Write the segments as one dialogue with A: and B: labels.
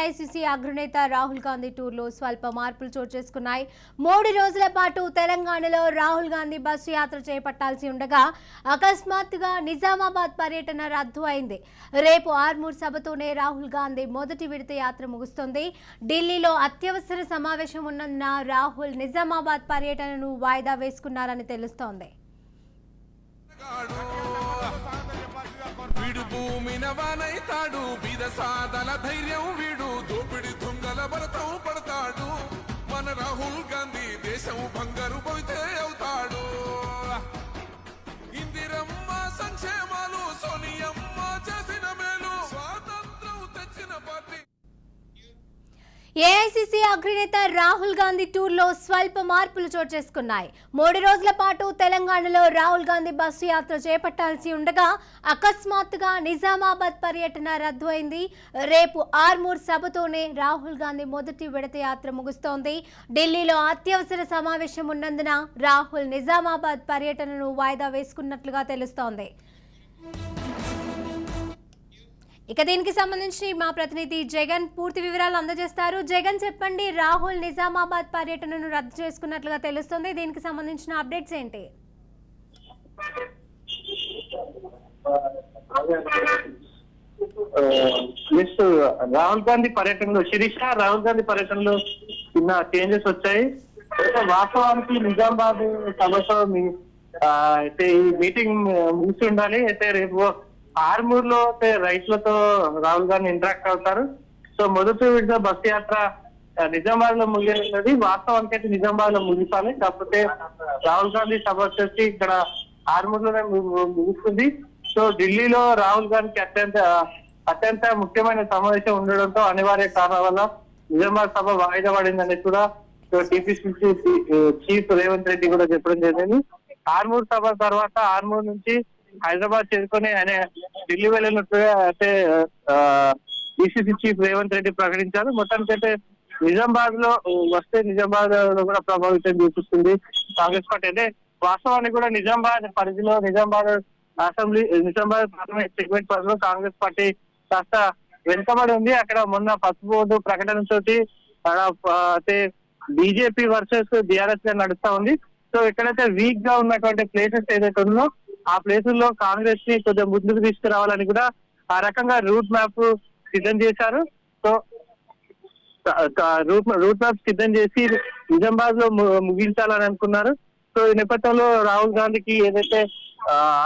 A: AICC అగ్రనేత రాహుల్ గాంధీ టూర్లో స్వల్ప మార్పులు చోటు చేసుకున్నాయి. 3 రోజుల పాటు తెలంగాణలో రాహుల్ గాంధీ బస్సు యాత్ర చేపట్టాల్సి ఉండగా అకస్మాత్తుగా నిజామాబాద్ పర్యటన రద్దు అయింది. రేపు ఆర్మూర్ సభతోనే రాహుల్ గాంధీ మొదటి విడత యాత్ర ముగుస్తుంది. ఢిల్లీలో అత్యవసర సమావేశం ఉన్నందున రాహుల్ నిజామాబాద్ పర్యటనను వాయిదా వేసుకున్నారని తెలుస్తోంది.
B: వీడు భూమిన వానైతాడు, బీద సాదల ధైర్యం వీడు, దోపిడి దొంగల భరతం పడతాడు. మన రాహుల్ గాంధీ దేశం బంగారు పోయితే అవుతాడు. ఇందిరమ్మ సంక్షేమాలు, సోనియమ్మ చేసిన మేలు, స్వాతంత్రం తెచ్చిన పార్టీ.
A: ఏఐసీసీ అగ్రనేత రాహుల్ గాంధీ టూర్లో స్వల్ప మార్పులు చోటు చేసుకున్నాయి. 3 రోజుల పాటు తెలంగాణలో రాహుల్ గాంధీ బస్సు యాత్ర చేపట్టాల్సి ఉండగా అకస్మాత్తుగా నిజామాబాద్ పర్యటన రద్దు అయింది. రేపు ఆర్మూర్ సభతోనే రాహుల్ గాంధీ మొదటి విడత యాత్ర ముగుస్తోంది. ఢిల్లీలో అత్యవసర సమావేశం ఉన్నందున రాహుల్ నిజామాబాద్ పర్యటనను వాయిదా వేసుకున్నట్లుగా తెలుస్తోంది. ఇక దీనికి సంబంధించి మా ప్రతినిధి జగన్ పూర్తి వివరాలు అందజేస్తారు. జగన్ చెప్పండి, రాహుల్ నిజామాబాద్ పర్యటనను రద్దు చేసుకున్నట్లుగా తెలుస్తుంది. దీనికి సంబంధించిన అప్డేట్స్ ఏంటి?
C: రాహుల్ గాంధీ పర్యటనలో రాహుల్ గాంధీ పర్యటనలో చిన్న చేంజెస్ వచ్చాయి. వాస్తవానికి నిజామాబాద్ సభతో అయితే ఈ మీటింగ్ ముగిసి ఉండాలి. అయితే రేపు ఆర్మూర్ లో రైతులతో రాహుల్ గాంధీ ఇంటరాక్ట్ అవుతారు. సో మొదటి విడత బస్సు యాత్ర నిజామాబాద్ లో ముగియనున్నది. వాస్తవానికి అయితే నిజామాబాద్ లో ముగిసాలి, కాకపోతే రాహుల్ గాంధీ సభ వచ్చేసి ఇక్కడ ఆర్మూర్ లోనే ముగుస్తుంది. సో ఢిల్లీలో రాహుల్ గాంధీకి అత్యంత ముఖ్యమైన సమావేశం ఉండడంతో అనివార్య కారణాల వల్ల నిజామాబాద్ సభ వాయిదా పడిందని కూడా టీపీసీసీ చీఫ్ రేవంత్ రెడ్డి కూడా చెప్పడం జరిగింది. ఆర్మూర్ సభ తర్వాత ఆర్మూర్ నుంచి హైదరాబాద్ చేరుకొని ఆయన ఢిల్లీ వెళ్ళినట్టుగా అయితే డిసిసి చీఫ్ రేవంత్ రెడ్డి ప్రకటించారు. మొత్తానికి అయితే నిజామాబాద్ లో వస్తే నిజామాబాద్ లో కూడా ప్రభావితం చూపిస్తుంది కాంగ్రెస్ పార్టీ. అంటే వాస్తవానికి కూడా నిజామాబాద్ పరిధిలో Nizamabad assembly Nizamabad parliament segment పరిధిలో కాంగ్రెస్ పార్టీ కాస్త వెనుకబడి ఉంది. అక్కడ మొన్న పసుపు బోర్డు ప్రకటన తోటి అయితే బీజేపీ వర్సెస్ బీఆర్ఎస్ గా నడుస్తా ఉంది. సో ఎక్కడైతే వీక్ గా ఉన్నటువంటి ప్లేసెస్ ఏదైతే ఉందో ఆ ప్లేసుల్లో కాంగ్రెస్ ని కొంచెం ముందుకు తీసుకురావాలని కూడా ఆ రకంగా రూట్ మ్యాప్ సిద్ధం చేశారు. సో రూట్ మ్యాప్ సిద్ధం చేసి నిజామాబాద్ లో ముగించాలని అనుకున్నారు. సో ఈ నేపథ్యంలో రాహుల్ గాంధీకి ఏదైతే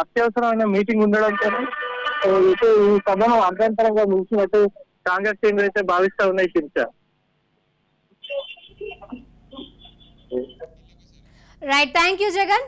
C: అత్యవసరమైన మీటింగ్ ఉండడంతో ఈ సభను అభ్యంతరంగా ముగిసినట్టు కాంగ్రెస్ శ్రేణులు అయితే భావిస్తా ఉన్నాయి. Shirisha,
A: right, thank you Jagan.